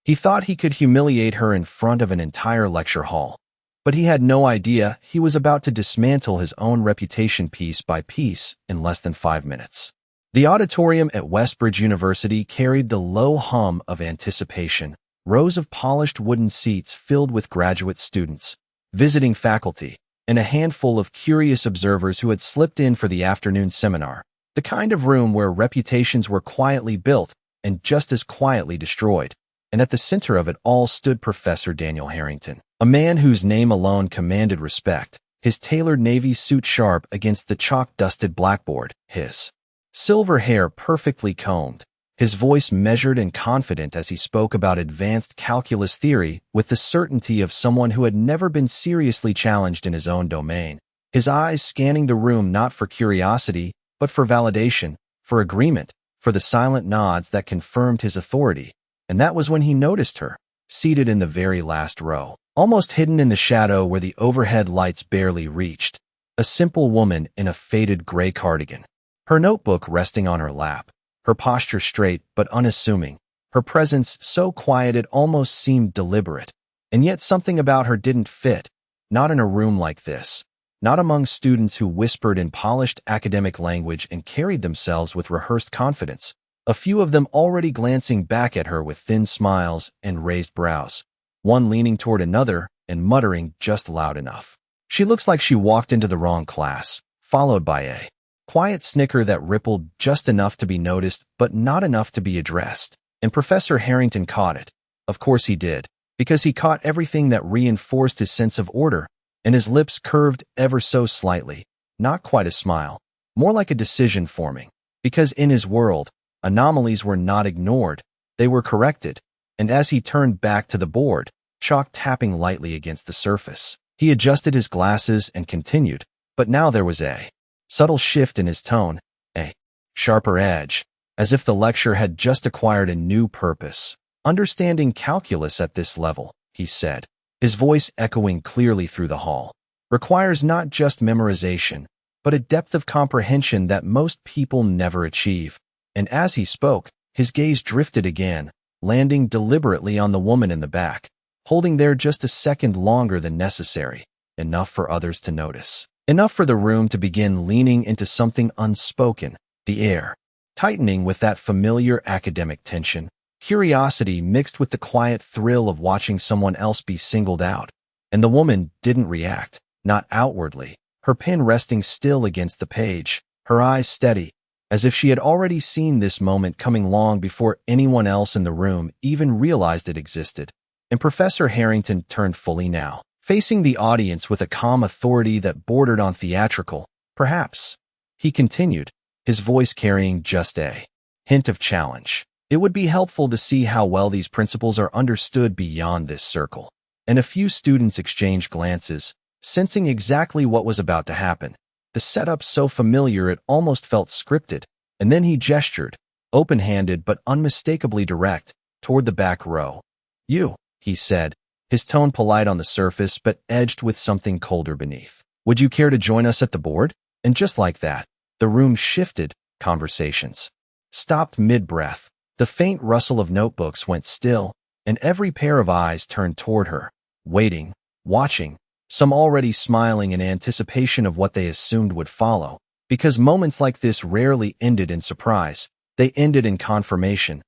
He thought he could humiliate her in front of an entire lecture hall. But he had no idea he was about to dismantle his own reputation piece by piece in less than 5 minutes. The auditorium at Westbridge University carried the low hum of anticipation, rows of polished wooden seats filled with graduate students, visiting faculty, and a handful of curious observers who had slipped in for the afternoon seminar, the kind of room where reputations were quietly built and just as quietly destroyed. And at the center of it all stood Professor Daniel Harrington, a man whose name alone commanded respect, his tailored navy suit sharp against the chalk-dusted blackboard, his silver hair perfectly combed, his voice measured and confident as he spoke about advanced calculus theory with the certainty of someone who had never been seriously challenged in his own domain, his eyes scanning the room not for curiosity, but for validation, for agreement, for the silent nods that confirmed his authority. And that was when he noticed her, seated in the very last row, almost hidden in the shadow where the overhead lights barely reached, a simple woman in a faded gray cardigan, her notebook resting on her lap, her posture straight but unassuming, her presence so quiet it almost seemed deliberate. And yet something about her didn't fit, not in a room like this, not among students who whispered in polished academic language and carried themselves with rehearsed confidence, a few of them already glancing back at her with thin smiles and raised brows, one leaning toward another and muttering just loud enough. "She looks like she walked into the wrong class," followed by a quiet snicker that rippled just enough to be noticed but not enough to be addressed. And Professor Harrington caught it. Of course he did, because he caught everything that reinforced his sense of order, and his lips curved ever so slightly, not quite a smile, more like a decision forming, because in his world, anomalies were not ignored, they were corrected. And as he turned back to the board, chalk tapping lightly against the surface, he adjusted his glasses and continued, but now there was a subtle shift in his tone, a sharper edge, as if the lecture had just acquired a new purpose. "Understanding calculus at this level," he said, his voice echoing clearly through the hall, "requires not just memorization, but a depth of comprehension that most people never achieve." And as he spoke, his gaze drifted again, landing deliberately on the woman in the back, holding there just a second longer than necessary, enough for others to notice. Enough for the room to begin leaning into something unspoken, the air tightening with that familiar academic tension, curiosity mixed with the quiet thrill of watching someone else be singled out. And the woman didn't react, not outwardly, her pen resting still against the page, her eyes steady, as if she had already seen this moment coming long before anyone else in the room even realized it existed. And Professor Harrington turned fully now, facing the audience with a calm authority that bordered on theatrical. "Perhaps," he continued, his voice carrying just a hint of challenge, "it would be helpful to see how well these principles are understood beyond this circle." And a few students exchanged glances, sensing exactly what was about to happen, the setup so familiar it almost felt scripted. And then he gestured, open-handed but unmistakably direct, toward the back row. "You," he said, his tone polite on the surface but edged with something colder beneath. "Would you care to join us at the board?" And just like that, the room shifted, conversations stopped mid-breath, the faint rustle of notebooks went still, and every pair of eyes turned toward her, waiting, watching, some already smiling in anticipation of what they assumed would follow, because moments like this rarely ended in surprise, they ended in confirmation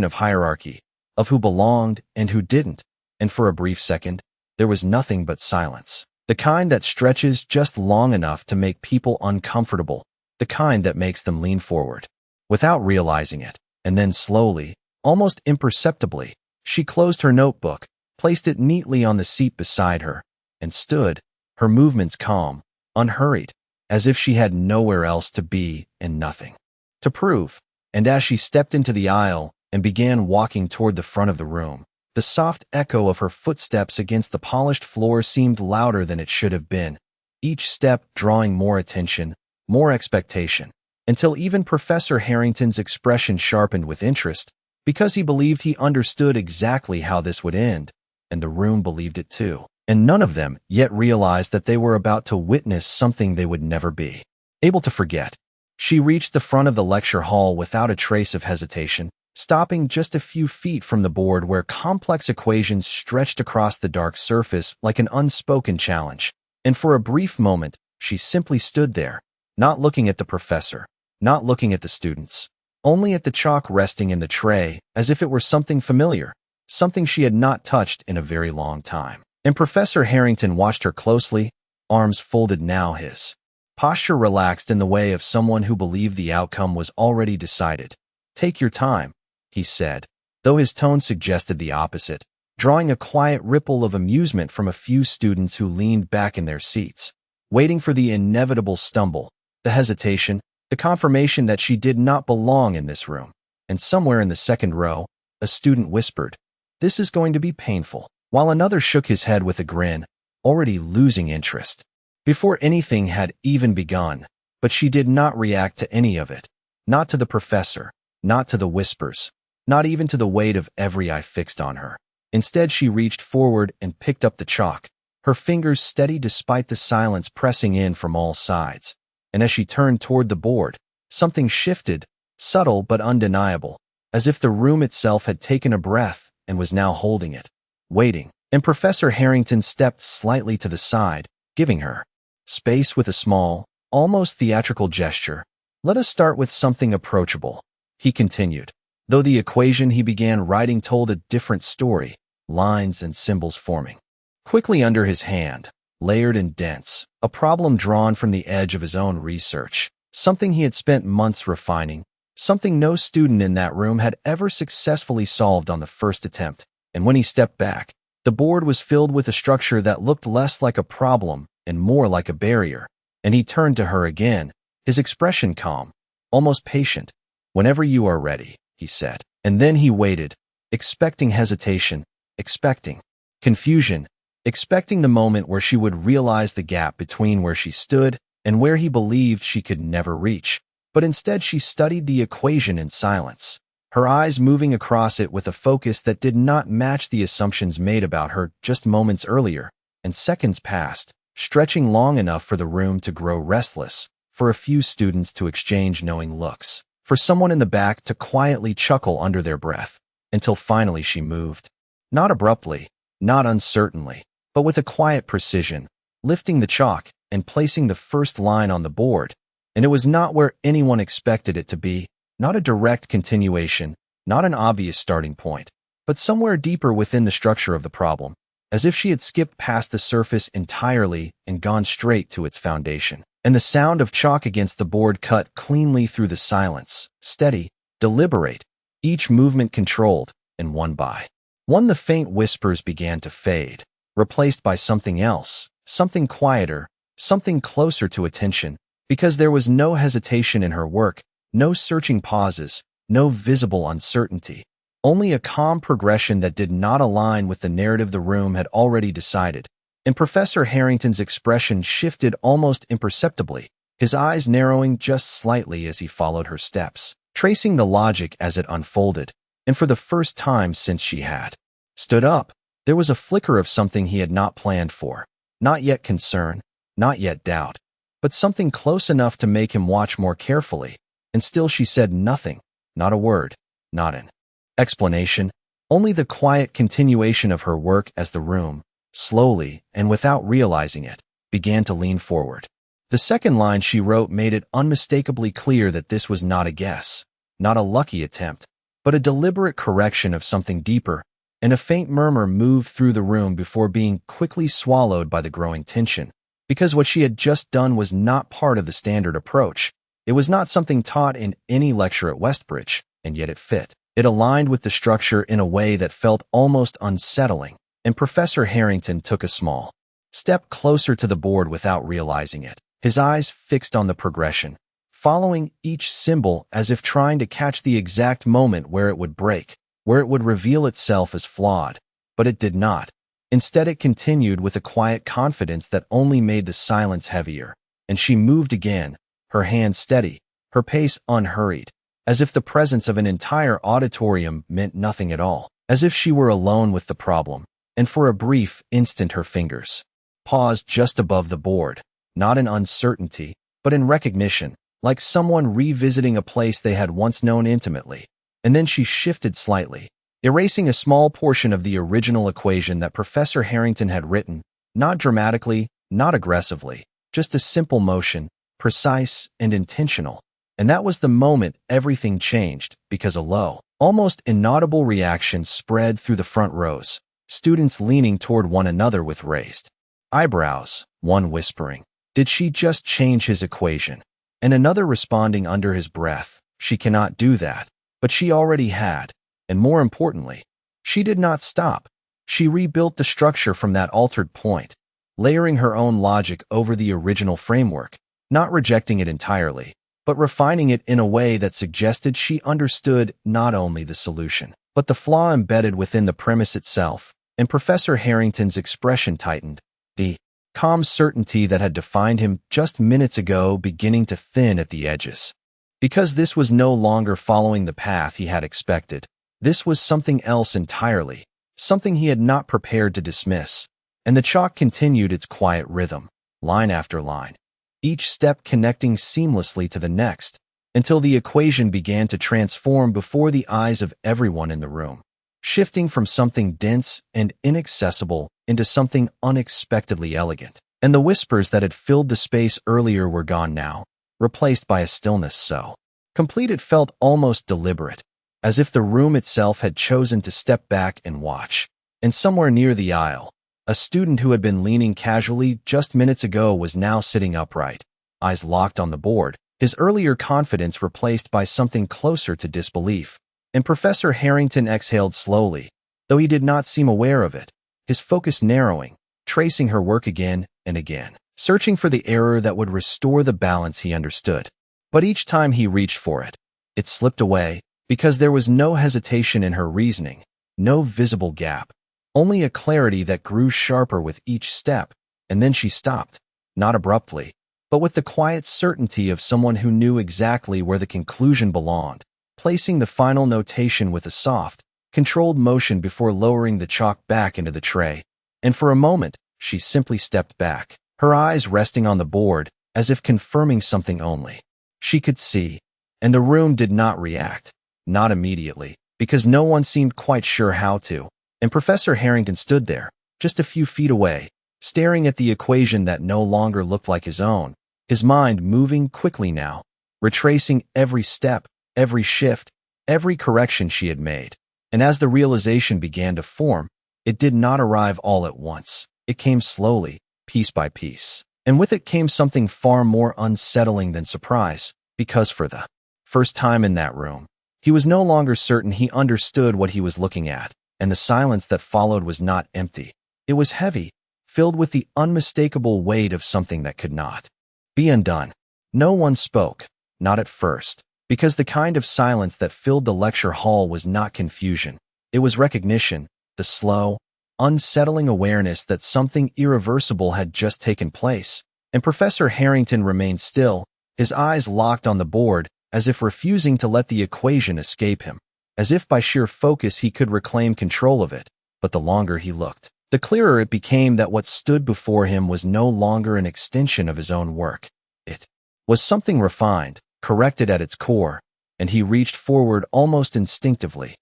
of hierarchy, of who belonged and who didn't. And for a brief second, there was nothing but silence. The kind that stretches just long enough to make people uncomfortable, the kind that makes them lean forward, without realizing it. And then slowly, almost imperceptibly, she closed her notebook, placed it neatly on the seat beside her, and stood, her movements calm, unhurried, as if she had nowhere else to be and nothing to prove. And as she stepped into the aisle and began walking toward the front of the room, the soft echo of her footsteps against the polished floor seemed louder than it should have been, each step drawing more attention, more expectation, until even Professor Harrington's expression sharpened with interest, because he believed he understood exactly how this would end, and the room believed it too. And none of them yet realized that they were about to witness something they would never be able to forget. She reached the front of the lecture hall without a trace of hesitation, stopping just a few feet from the board where complex equations stretched across the dark surface like an unspoken challenge. And for a brief moment, she simply stood there, not looking at the professor, not looking at the students, only at the chalk resting in the tray as if it were something familiar, something she had not touched in a very long time. And Professor Harrington watched her closely, arms folded now, his posture relaxed in the way of someone who believed the outcome was already decided. "Take your time," he said, though his tone suggested the opposite, drawing a quiet ripple of amusement from a few students who leaned back in their seats, waiting for the inevitable stumble, the hesitation, the confirmation that she did not belong in this room. And somewhere in the second row, a student whispered, "This is going to be painful," while another shook his head with a grin, already losing interest. Before anything had even begun, but she did not react to any of it, not to the professor, not to the whispers, not even to the weight of every eye fixed on her. Instead, she reached forward and picked up the chalk, her fingers steady despite the silence pressing in from all sides. And as she turned toward the board, something shifted, subtle but undeniable, as if the room itself had taken a breath and was now holding it, waiting. And Professor Harrington stepped slightly to the side, giving her space with a small, almost theatrical gesture. "Let us start with something approachable," he continued, though the equation he began writing told a different story, lines and symbols forming quickly under his hand, layered and dense, a problem drawn from the edge of his own research, something he had spent months refining, something no student in that room had ever successfully solved on the first attempt. And when he stepped back, the board was filled with a structure that looked less like a problem and more like a barrier. And he turned to her again, his expression calm, almost patient. "Whenever you are ready," he said. And then he waited, expecting hesitation, expecting confusion, expecting the moment where she would realize the gap between where she stood and where he believed she could never reach. But instead she studied the equation in silence, her eyes moving across it with a focus that did not match the assumptions made about her just moments earlier. And seconds passed, stretching long enough for the room to grow restless, for a few students to exchange knowing looks, for someone in the back to quietly chuckle under their breath, until finally she moved. Not abruptly, not uncertainly, but with a quiet precision, lifting the chalk and placing the first line on the board. And it was not where anyone expected it to be, not a direct continuation, not an obvious starting point, but somewhere deeper within the structure of the problem, as if she had skipped past the surface entirely and gone straight to its foundation. And the sound of chalk against the board cut cleanly through the silence, steady, deliberate, each movement controlled, and one by one the faint whispers began to fade, replaced by something else, something quieter, something closer to attention, because there was no hesitation in her work, no searching pauses, no visible uncertainty, only a calm progression that did not align with the narrative the room had already decided. And Professor Harrington's expression shifted almost imperceptibly, his eyes narrowing just slightly as he followed her steps, tracing the logic as it unfolded. And for the first time since she had stood up, there was a flicker of something he had not planned for, not yet concern, not yet doubt, but something close enough to make him watch more carefully. And still she said nothing, not a word, not an explanation, only the quiet continuation of her work as the room, slowly and without realizing it, began to lean forward. The second line she wrote made it unmistakably clear that this was not a guess, not a lucky attempt, but a deliberate correction of something deeper, and a faint murmur moved through the room before being quickly swallowed by the growing tension, because what she had just done was not part of the standard approach. It was not something taught in any lecture at Westbridge, and yet it fit. It aligned with the structure in a way that felt almost unsettling, and Professor Harrington took a small step closer to the board without realizing it, his eyes fixed on the progression, following each symbol as if trying to catch the exact moment where it would break, where it would reveal itself as flawed. But it did not. Instead, it continued with a quiet confidence that only made the silence heavier. And she moved again, her hand steady, her pace unhurried, as if the presence of an entire auditorium meant nothing at all, as if she were alone with the problem. And for a brief instant her fingers paused just above the board, not in uncertainty, but in recognition, like someone revisiting a place they had once known intimately. and then she shifted slightly, erasing a small portion of the original equation that Professor Harrington had written, not dramatically, not aggressively, just a simple motion, precise and intentional. And that was the moment everything changed, because a low, almost inaudible reaction spread through the front rows, students leaning toward one another with raised eyebrows, one whispering, "Did she just change his equation?" And another responding under his breath, "She cannot do that." But she already had, and more importantly, she did not stop. She rebuilt the structure from that altered point, layering her own logic over the original framework, not rejecting it entirely, but refining it in a way that suggested she understood not only the solution, but the flaw embedded within the premise itself. And Professor Harrington's expression tightened, the calm certainty that had defined him just minutes ago beginning to thin at the edges. Because this was no longer following the path he had expected. This was something else entirely, something he had not prepared to dismiss. And the chalk continued its quiet rhythm, line after line, each step connecting seamlessly to the next, until the equation began to transform before the eyes of everyone in the room, shifting from something dense and inaccessible into something unexpectedly elegant. And the whispers that had filled the space earlier were gone now, replaced by a stillness so complete it felt almost deliberate, as if the room itself had chosen to step back and watch. And somewhere near the aisle, a student who had been leaning casually just minutes ago was now sitting upright, eyes locked on the board, his earlier confidence replaced by something closer to disbelief. And Professor Harrington exhaled slowly, though he did not seem aware of it, his focus narrowing, tracing her work again and again, searching for the error that would restore the balance he understood. But each time he reached for it, it slipped away, because there was no hesitation in her reasoning, no visible gap, only a clarity that grew sharper with each step. And then she stopped, not abruptly, but with the quiet certainty of someone who knew exactly where the conclusion belonged, placing the final notation with a soft, controlled motion before lowering the chalk back into the tray. And for a moment, she simply stepped back, her eyes resting on the board, as if confirming something only she could see. And the room did not react, not immediately, because no one seemed quite sure how to. And Professor Harrington stood there, just a few feet away, staring at the equation that no longer looked like his own, his mind moving quickly now, retracing every step, every shift, every correction she had made. And as the realization began to form, it did not arrive all at once. It came slowly, piece by piece. And with it came something far more unsettling than surprise, because for the first time in that room, he was no longer certain he understood what he was looking at, and the silence that followed was not empty. It was heavy, filled with the unmistakable weight of something that could not be undone. No one spoke, not at first, because the kind of silence that filled the lecture hall was not confusion. It was recognition, the slow, unsettling awareness that something irreversible had just taken place. And Professor Harrington remained still, his eyes locked on the board, as if refusing to let the equation escape him, as if by sheer focus he could reclaim control of it. But the longer he looked, the clearer it became that what stood before him was no longer an extension of his own work. It was something refined, corrected at its core, and he reached forward almost instinctively,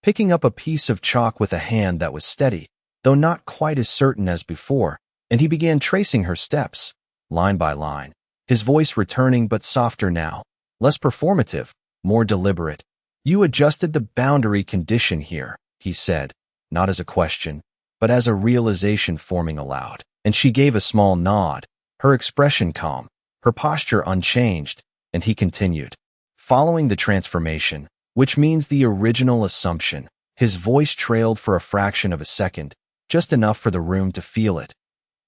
picking up a piece of chalk with a hand that was steady, though not quite as certain as before, and he began tracing her steps, line by line, his voice returning but softer now, less performative, more deliberate. "You adjusted the boundary condition here," he said, not as a question, but as a realization forming aloud. And she gave a small nod, her expression calm, her posture unchanged, and he continued. "Following the transformation, which means the original assumption," his voice trailed for a fraction of a second, just enough for the room to feel it,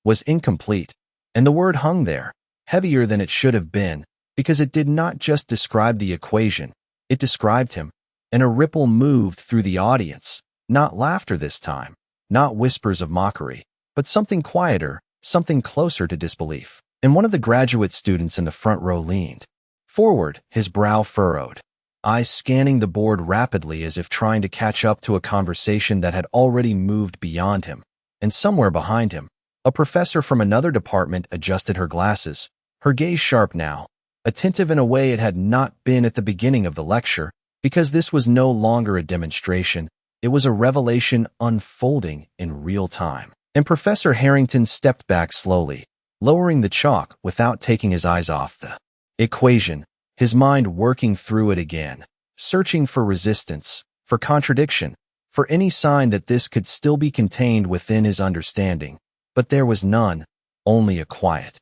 "was incomplete." And the word hung there, heavier than it should have been, because it did not just describe the equation, it described him. And a ripple moved through the audience, not laughter this time, not whispers of mockery, but something quieter, something closer to disbelief. And one of the graduate students in the front row leaned forward, his brow furrowed, eyes scanning the board rapidly as if trying to catch up to a conversation that had already moved beyond him. And somewhere behind him, a professor from another department adjusted her glasses, her gaze sharp now, attentive in a way it had not been at the beginning of the lecture. because this was no longer a demonstration, it was a revelation unfolding in real time. And Professor Harrington stepped back slowly, lowering the chalk without taking his eyes off the equation, his mind working through it again, searching for resistance, for contradiction, for any sign that this could still be contained within his understanding. But there was none, only a quiet,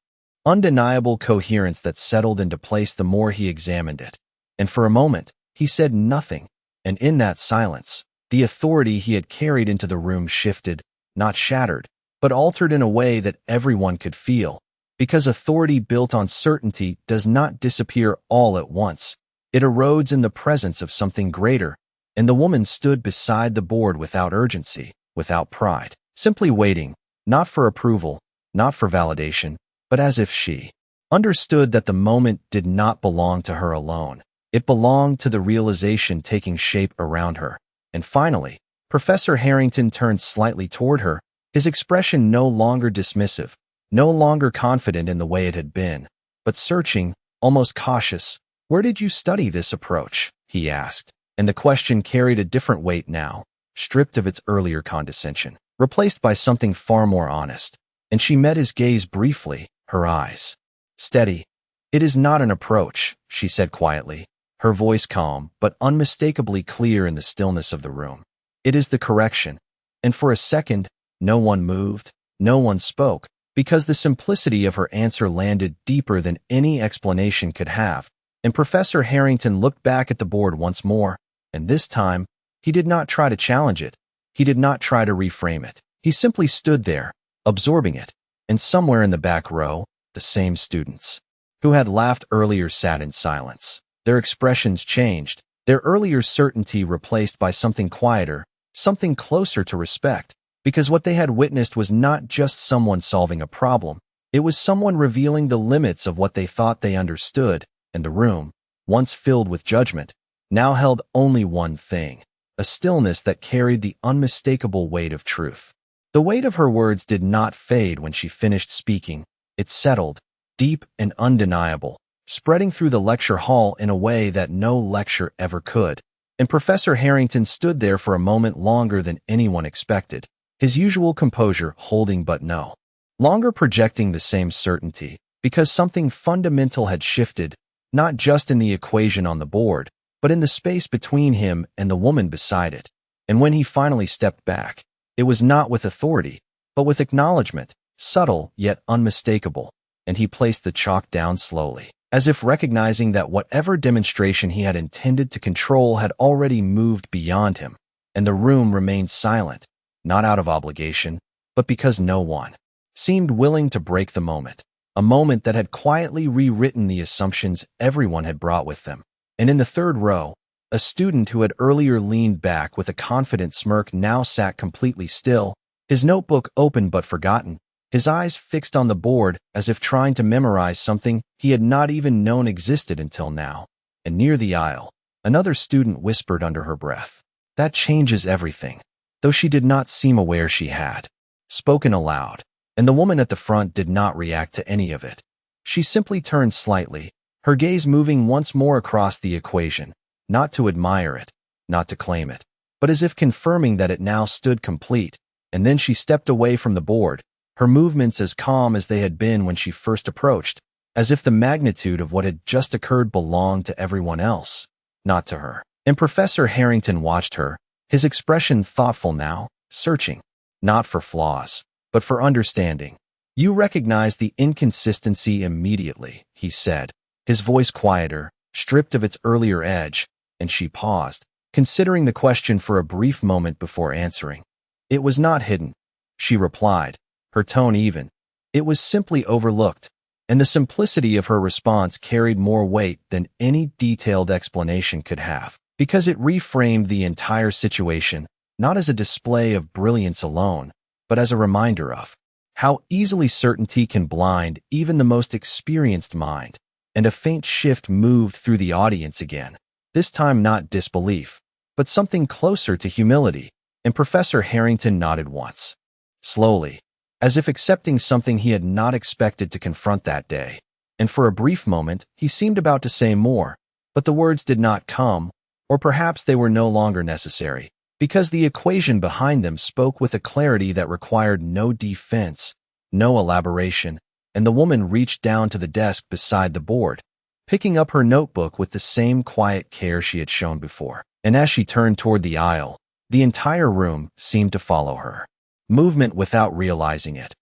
undeniable coherence that settled into place the more he examined it. And for a moment, he said nothing, and in that silence, the authority he had carried into the room shifted, not shattered, but altered in a way that everyone could feel, because authority built on certainty does not disappear all at once. It erodes in the presence of something greater, and the woman stood beside the board without urgency, without pride, simply waiting, not for approval, not for validation, but as if she understood that the moment did not belong to her alone. It belonged to the realization taking shape around her. And finally, Professor Harrington turned slightly toward her, his expression no longer dismissive, no longer confident in the way it had been, but searching, almost cautious. "Where did you study this approach?" he asked, and the question carried a different weight now, stripped of its earlier condescension, replaced by something far more honest. And she met his gaze briefly, her eyes steady. "It is not an approach," she said quietly, her voice calm but unmistakably clear in the stillness of the room. "It is the correction." And for a second, no one moved, no one spoke, because the simplicity of her answer landed deeper than any explanation could have. And Professor Harrington looked back at the board once more, and this time, he did not try to challenge it. He did not try to reframe it. He simply stood there, absorbing it. And somewhere in the back row, the same students who had laughed earlier sat in silence. Their expressions changed, their earlier certainty replaced by something quieter, something closer to respect, because what they had witnessed was not just someone solving a problem. It was someone revealing the limits of what they thought they understood, and the room, once filled with judgment, now held only one thing, a stillness that carried the unmistakable weight of truth. The weight of her words did not fade when she finished speaking. It settled, deep and undeniable, spreading through the lecture hall in a way that no lecture ever could. And Professor Harrington stood there for a moment longer than anyone expected, his usual composure holding but no longer projecting the same certainty, because something fundamental had shifted, not just in the equation on the board, but in the space between him and the woman beside it. And when he finally stepped back, it was not with authority, but with acknowledgement, subtle yet unmistakable, and he placed the chalk down slowly, as if recognizing that whatever demonstration he had intended to control had already moved beyond him, and the room remained silent, not out of obligation, but because no one seemed willing to break the moment, a moment that had quietly rewritten the assumptions everyone had brought with them. And in the third row, a student who had earlier leaned back with a confident smirk now sat completely still, his notebook open but forgotten, his eyes fixed on the board as if trying to memorize something he had not even known existed until now. And near the aisle, another student whispered under her breath, "That changes everything," though she did not seem aware she had spoken aloud, and the woman at the front did not react to any of it. She simply turned slightly, her gaze moving once more across the equation, not to admire it, not to claim it, but as if confirming that it now stood complete. And then she stepped away from the board, her movements as calm as they had been when she first approached, as if the magnitude of what had just occurred belonged to everyone else, not to her. And Professor Harrington watched her, his expression thoughtful now, searching, not for flaws, but for understanding. "You recognize the inconsistency immediately," he said, his voice quieter, stripped of its earlier edge, and she paused, considering the question for a brief moment before answering. "It was not hidden," she replied, her tone even. "It was simply overlooked," and the simplicity of her response carried more weight than any detailed explanation could have, because it reframed the entire situation, not as a display of brilliance alone, but as a reminder of how easily certainty can blind even the most experienced mind. And a faint shift moved through the audience again, this time not disbelief, but something closer to humility, and Professor Harrington nodded once, slowly, as if accepting something he had not expected to confront that day. And for a brief moment, he seemed about to say more, but the words did not come, Or perhaps they were no longer necessary, because the equation behind them spoke with a clarity that required no defense, no elaboration, and the woman reached down to the desk beside the board, picking up her notebook with the same quiet care she had shown before. And as she turned toward the aisle, the entire room seemed to follow her. Movement without realizing it.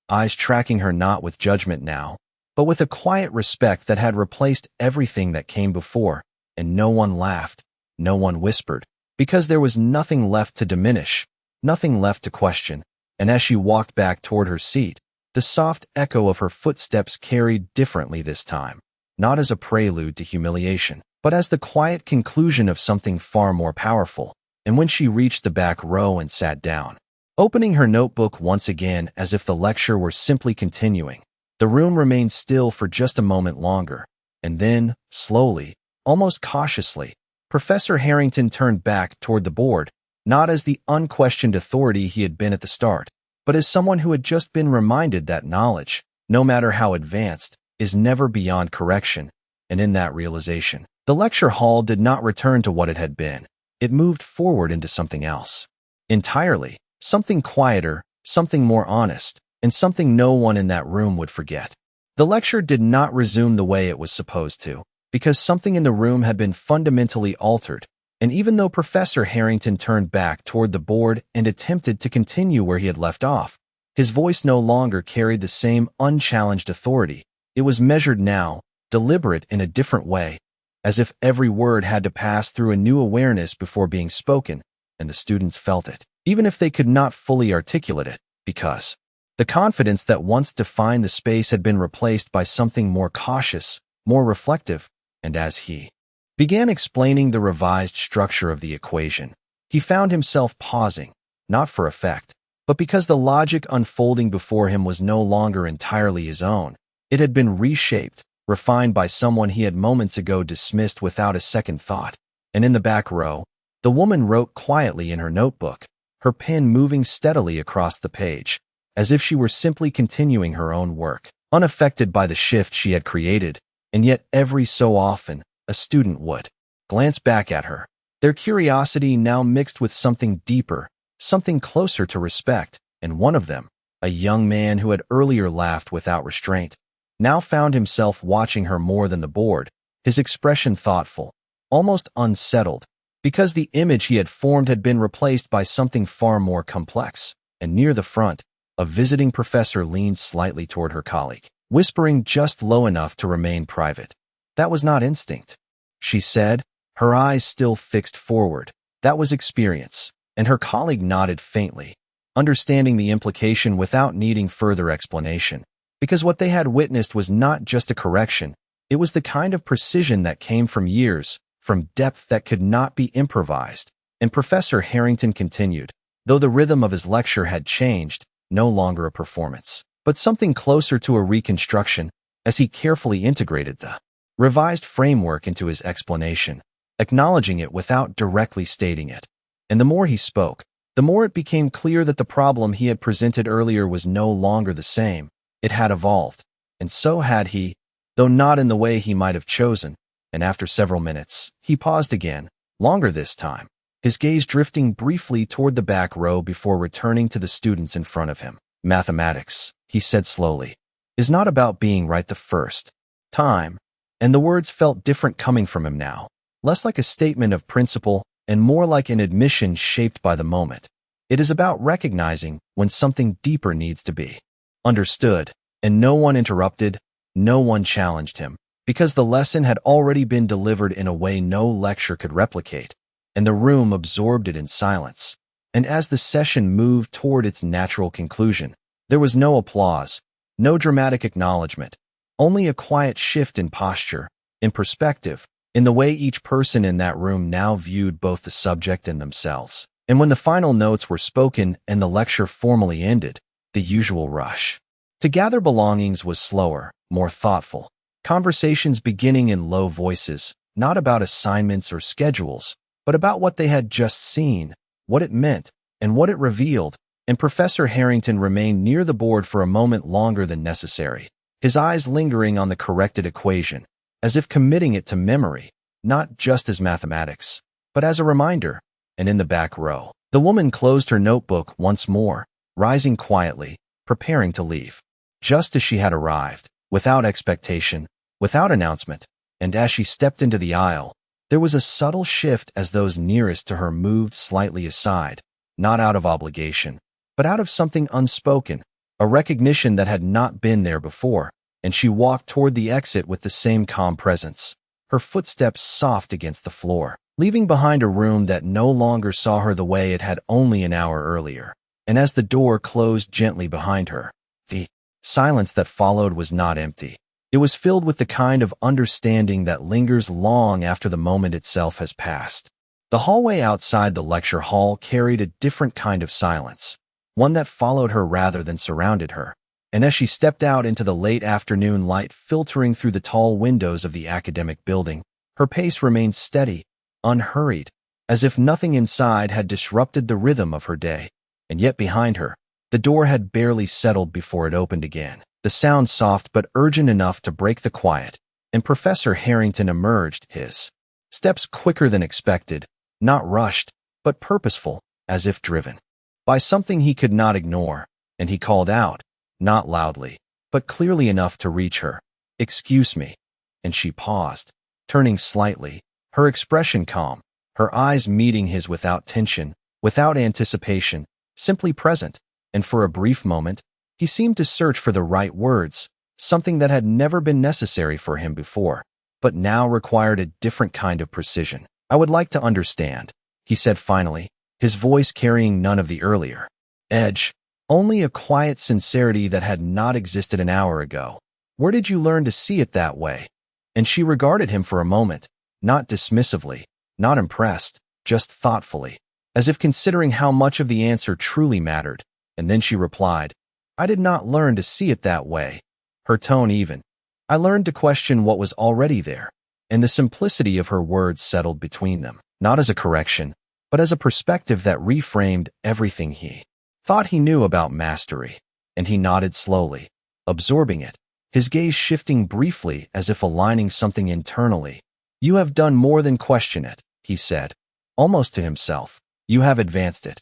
Eyes tracking her not with judgment now, but with a quiet respect that had replaced everything that came before, and no one laughed, no one whispered, because there was nothing left to diminish, nothing left to question, and as she walked back toward her seat, the soft echo of her footsteps carried differently this time, not as a prelude to humiliation, but as the quiet conclusion of something far more powerful. And when she reached the back row and sat down, opening her notebook once again as if the lecture were simply continuing, the room remained still for just a moment longer, and then, slowly, almost cautiously, Professor Harrington turned back toward the board, not as the unquestioned authority he had been at the start, but as someone who had just been reminded that knowledge, no matter how advanced, is never beyond correction. And in that realization, the lecture hall did not return to what it had been. It moved forward into something else. Entirely, something quieter, something more honest, and something no one in that room would forget. The lecture did not resume the way it was supposed to, because something in the room had been fundamentally altered, and even though Professor Harrington turned back toward the board and attempted to continue where he had left off, his voice no longer carried the same unchallenged authority. It was measured now, deliberate in a different way, as if every word had to pass through a new awareness before being spoken, and the students felt it, even if they could not fully articulate it, because the confidence that once defined the space had been replaced by something more cautious, more reflective, and as he began explaining the revised structure of the equation, he found himself pausing, not for effect, but because the logic unfolding before him was no longer entirely his own. It had been reshaped, refined by someone he had moments ago dismissed without a second thought. And in the back row, the woman wrote quietly in her notebook, her pen moving steadily across the page, as if she were simply continuing her own work, unaffected by the shift she had created. And yet every so often, a student would glance back at her, their curiosity now mixed with something deeper, something closer to respect, and one of them, a young man who had earlier laughed without restraint, now found himself watching her more than the board, his expression thoughtful, almost unsettled, because the image he had formed had been replaced by something far more complex. And near the front, a visiting professor leaned slightly toward her colleague, whispering just low enough to remain private. "That was not instinct," she said, her eyes still fixed forward. "That was experience." And her colleague nodded faintly, understanding the implication without needing further explanation, because what they had witnessed was not just a correction, it was the kind of precision that came from years, from depth that could not be improvised. And Professor Harrington continued, though the rhythm of his lecture had changed, no longer a performance, but something closer to a reconstruction, as he carefully integrated the revised framework into his explanation, acknowledging it without directly stating it. And the more he spoke, the more it became clear that the problem he had presented earlier was no longer the same. It had evolved, and so had he, though not in the way he might have chosen. And after several minutes, he paused again, longer this time, his gaze drifting briefly toward the back row before returning to the students in front of him. "Mathematics," he said slowly, "is not about being right the first time." And the words felt different coming from him now, less like a statement of principle and more like an admission shaped by the moment. It is about recognizing when something deeper needs to be understood, and no one interrupted, no one challenged him, because the lesson had already been delivered in a way no lecture could replicate, and the room absorbed it in silence. And as the session moved toward its natural conclusion, there was no applause, no dramatic acknowledgement, only a quiet shift in posture, in perspective, in the way each person in that room now viewed both the subject and themselves. And when the final notes were spoken and the lecture formally ended, the usual rush to gather belongings was slower, more thoughtful. Conversations beginning in low voices, not about assignments or schedules, but about what they had just seen, what it meant, and what it revealed. And Professor Harrington remained near the board for a moment longer than necessary, his eyes lingering on the corrected equation, as if committing it to memory, not just as mathematics, but as a reminder. And in the back row, the woman closed her notebook once more, rising quietly, preparing to leave. Just as she had arrived, without expectation, without announcement, and as she stepped into the aisle, there was a subtle shift as those nearest to her moved slightly aside, not out of obligation, but out of something unspoken, a recognition that had not been there before, and she walked toward the exit with the same calm presence, her footsteps soft against the floor, leaving behind a room that no longer saw her the way it had only an hour earlier. And as the door closed gently behind her, the silence that followed was not empty. It was filled with the kind of understanding that lingers long after the moment itself has passed. The hallway outside the lecture hall carried a different kind of silence, one that followed her rather than surrounded her. And as she stepped out into the late afternoon light filtering through the tall windows of the academic building, her pace remained steady, unhurried, as if nothing inside had disrupted the rhythm of her day. And yet behind her, the door had barely settled before it opened again, the sound soft but urgent enough to break the quiet, and Professor Harrington emerged, his steps quicker than expected, not rushed, but purposeful, as if driven by something he could not ignore, and he called out, not loudly, but clearly enough to reach her, "Excuse me." And she paused, turning slightly, her expression calm, her eyes meeting his without tension, without anticipation, simply present. And for a brief moment, he seemed to search for the right words, something that had never been necessary for him before, but now required a different kind of precision. "I would like to understand," he said finally, his voice carrying none of the earlier edge, only a quiet sincerity that had not existed an hour ago. "Where did you learn to see it that way?" And she regarded him for a moment, not dismissively, not impressed, just thoughtfully, as if considering how much of the answer truly mattered. And then she replied, "I did not learn to see it that way," her tone even. "I learned to question what was already there." And the simplicity of her words settled between them, not as a correction, but as a perspective that reframed everything he thought he knew about mastery. And he nodded slowly, absorbing it, his gaze shifting briefly as if aligning something internally. "You have done more than question it," he said, almost to himself. "You have advanced it."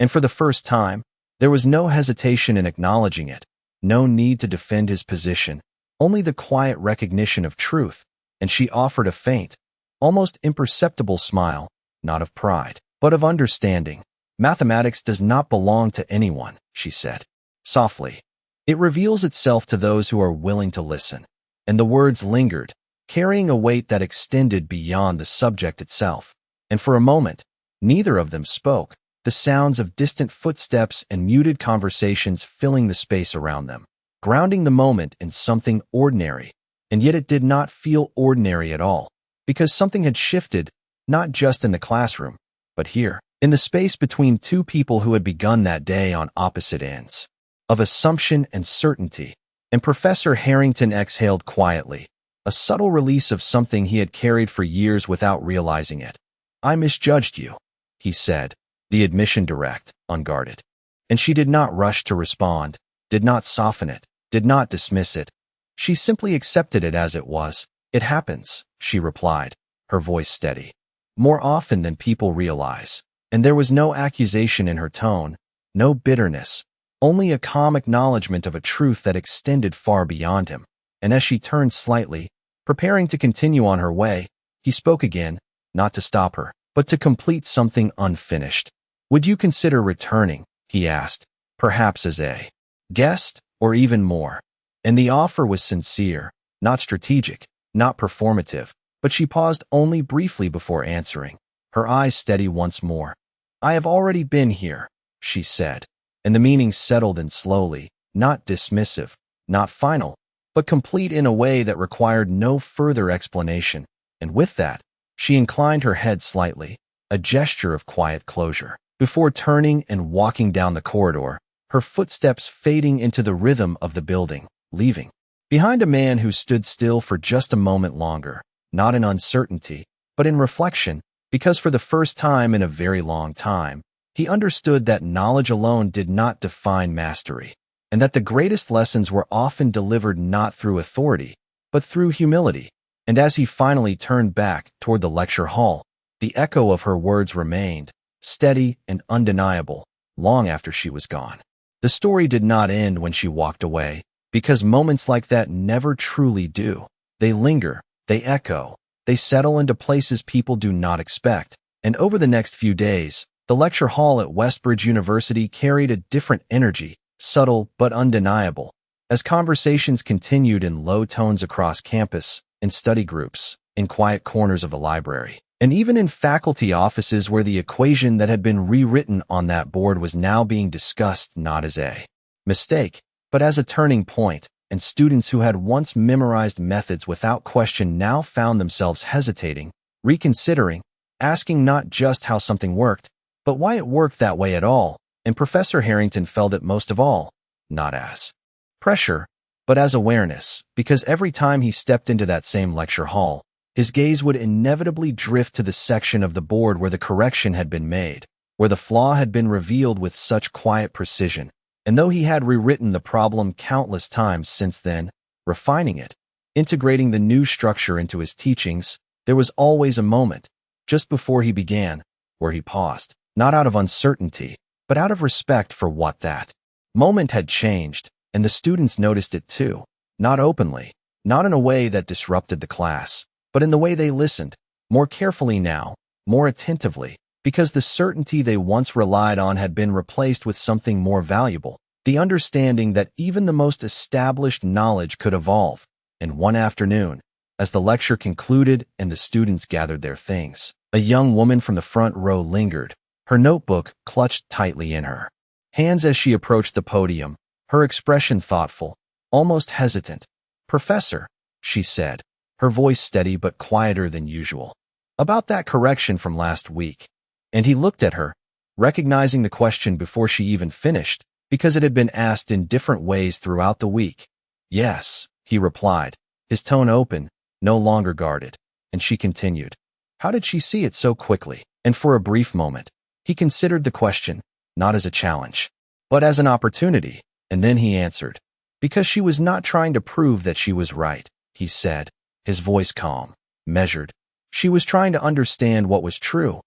And for the first time, there was no hesitation in acknowledging it, no need to defend his position, only the quiet recognition of truth. And she offered a faint, almost imperceptible smile, not of pride, but of understanding. "Mathematics does not belong to anyone," she said, softly. "It reveals itself to those who are willing to listen." And the words lingered, carrying a weight that extended beyond the subject itself. And for a moment, neither of them spoke, the sounds of distant footsteps and muted conversations filling the space around them, grounding the moment in something ordinary. And yet it did not feel ordinary at all, because something had shifted, not just in the classroom, but here, in the space between two people who had begun that day on opposite ends of assumption and certainty. And Professor Harrington exhaled quietly, a subtle release of something he had carried for years without realizing it. "I misjudged you," he said, the admission direct, unguarded. And she did not rush to respond, did not soften it, did not dismiss it. She simply accepted it as it was. "It happens," she replied, her voice steady, "more often than people realize." And there was no accusation in her tone, no bitterness, only a calm acknowledgement of a truth that extended far beyond him. And as she turned slightly, preparing to continue on her way, he spoke again, not to stop her, but to complete something unfinished. "Would you consider returning?" he asked, "perhaps as a guest, or even more?" And the offer was sincere, not strategic, not performative, but she paused only briefly before answering, her eyes steady once more. "I have already been here," she said, and the meaning settled in slowly, not dismissive, not final, but complete in a way that required no further explanation. And with that, she inclined her head slightly, a gesture of quiet closure, before turning and walking down the corridor, her footsteps fading into the rhythm of the building, leaving behind a man who stood still for just a moment longer, not in uncertainty, but in reflection, because for the first time in a very long time, he understood that knowledge alone did not define mastery, and that the greatest lessons were often delivered not through authority, but through humility. And as he finally turned back toward the lecture hall, the echo of her words remained, steady and undeniable, long after she was gone. The story did not end when she walked away, because moments like that never truly do. They linger, they echo, they settle into places people do not expect. And over the next few days, the lecture hall at Westbridge University carried a different energy, subtle but undeniable. As conversations continued in low tones across campus, in study groups, in quiet corners of the library, and even in faculty offices where the equation that had been rewritten on that board was now being discussed not as a mistake, but as a turning point, and students who had once memorized methods without question now found themselves hesitating, reconsidering, asking not just how something worked, but why it worked that way at all. And Professor Harrington felt it most of all, not as pressure, but as awareness, because every time he stepped into that same lecture hall, his gaze would inevitably drift to the section of the board where the correction had been made, where the flaw had been revealed with such quiet precision. And though he had rewritten the problem countless times since then, refining it, integrating the new structure into his teachings, there was always a moment, just before he began, where he paused, not out of uncertainty, but out of respect for what that moment had changed, and the students noticed it too, not openly, not in a way that disrupted the class, but in the way they listened, more carefully now, more attentively, because the certainty they once relied on had been replaced with something more valuable, the understanding that even the most established knowledge could evolve. And one afternoon, as the lecture concluded and the students gathered their things, a young woman from the front row lingered, her notebook clutched tightly in her hands as she approached the podium, her expression thoughtful, almost hesitant. "Professor," she said, her voice steady but quieter than usual, "about that correction from last week." And he looked at her, recognizing the question before she even finished, because it had been asked in different ways throughout the week. "Yes," he replied, his tone open, no longer guarded. And she continued, "How did she see it so quickly?" And for a brief moment, he considered the question, not as a challenge, but as an opportunity. And then he answered, "Because she was not trying to prove that she was right," he said, his voice calm, measured. "She was trying to understand what was true."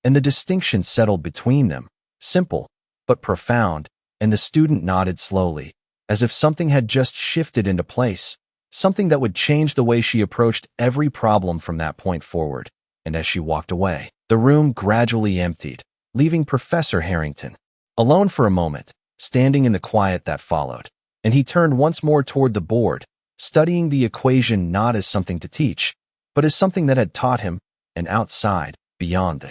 And the distinction settled between them, simple, but profound, and the student nodded slowly, as if something had just shifted into place, something that would change the way she approached every problem from that point forward. And as she walked away, the room gradually emptied, leaving Professor Harrington alone for a moment, standing in the quiet that followed. And he turned once more toward the board, studying the equation not as something to teach, but as something that had taught him, and outside, beyond the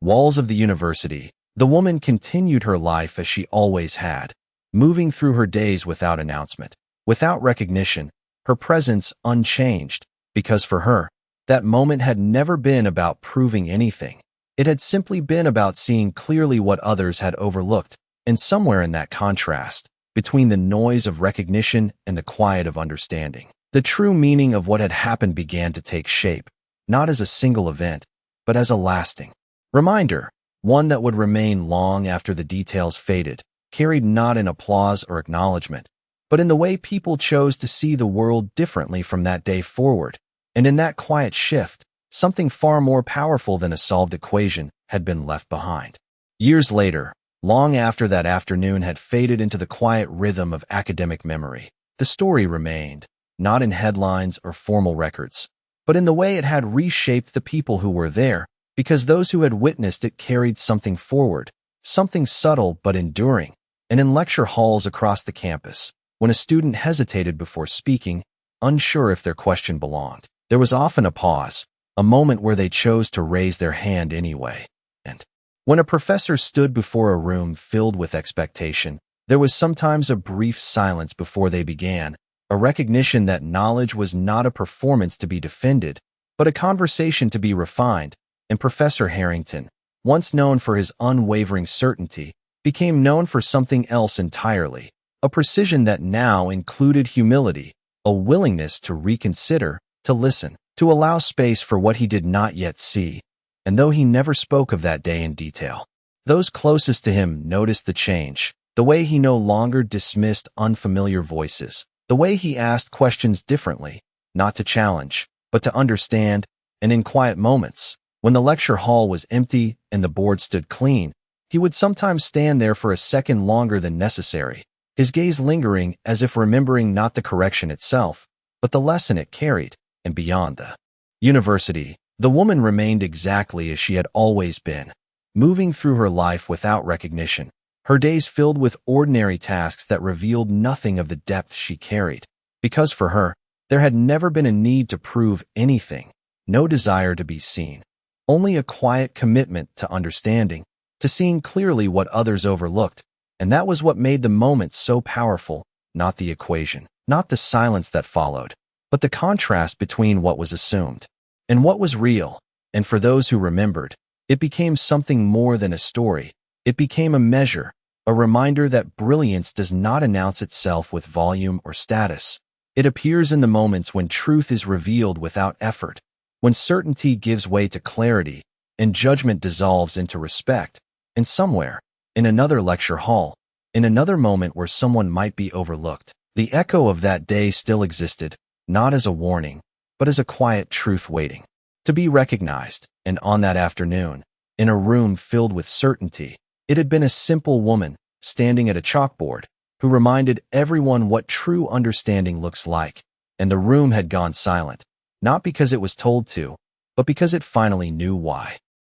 walls of the university, the woman continued her life as she always had, moving through her days without announcement, without recognition, her presence unchanged, because for her, that moment had never been about proving anything. It had simply been about seeing clearly what others had overlooked, and somewhere in that contrast, between the noise of recognition and the quiet of understanding, the true meaning of what had happened began to take shape, not as a single event, but as a lasting reminder, one that would remain long after the details faded, carried not in applause or acknowledgement, but in the way people chose to see the world differently from that day forward. And in that quiet shift, something far more powerful than a solved equation had been left behind. Years later, long after that afternoon had faded into the quiet rhythm of academic memory, the story remained, not in headlines or formal records, but in the way it had reshaped the people who were there, because those who had witnessed it carried something forward, something subtle but enduring. And in lecture halls across the campus, when a student hesitated before speaking, unsure if their question belonged, there was often a pause, a moment where they chose to raise their hand anyway. And when a professor stood before a room filled with expectation, there was sometimes a brief silence before they began, a recognition that knowledge was not a performance to be defended, but a conversation to be refined. And Professor Harrington, once known for his unwavering certainty, became known for something else entirely, a precision that now included humility, a willingness to reconsider, to listen, to allow space for what he did not yet see. And though he never spoke of that day in detail, those closest to him noticed the change, the way he no longer dismissed unfamiliar voices, the way he asked questions differently, not to challenge, but to understand. And in quiet moments, When the lecture hall was empty and the board stood clean, he would sometimes stand there for a second longer than necessary, his gaze lingering as if remembering not the correction itself, but the lesson it carried. And beyond the university, the woman remained exactly as she had always been, moving through her life without recognition, her days filled with ordinary tasks that revealed nothing of the depth she carried. Because for her, there had never been a need to prove anything, no desire to be seen, only a quiet commitment to understanding, to seeing clearly what others overlooked. And that was what made the moment so powerful, not the equation, not the silence that followed, but the contrast between what was assumed and what was real. And for those who remembered, it became something more than a story. It became a measure, a reminder that brilliance does not announce itself with volume or status. It appears in the moments when truth is revealed without effort, when certainty gives way to clarity, and judgment dissolves into respect. And somewhere, in another lecture hall, in another moment where someone might be overlooked, the echo of that day still existed, not as a warning, but as a quiet truth waiting to be recognized. And on that afternoon, in a room filled with certainty, it had been a simple woman, standing at a chalkboard, who reminded everyone what true understanding looks like. And the room had gone silent, not because it was told to, but because it finally knew why.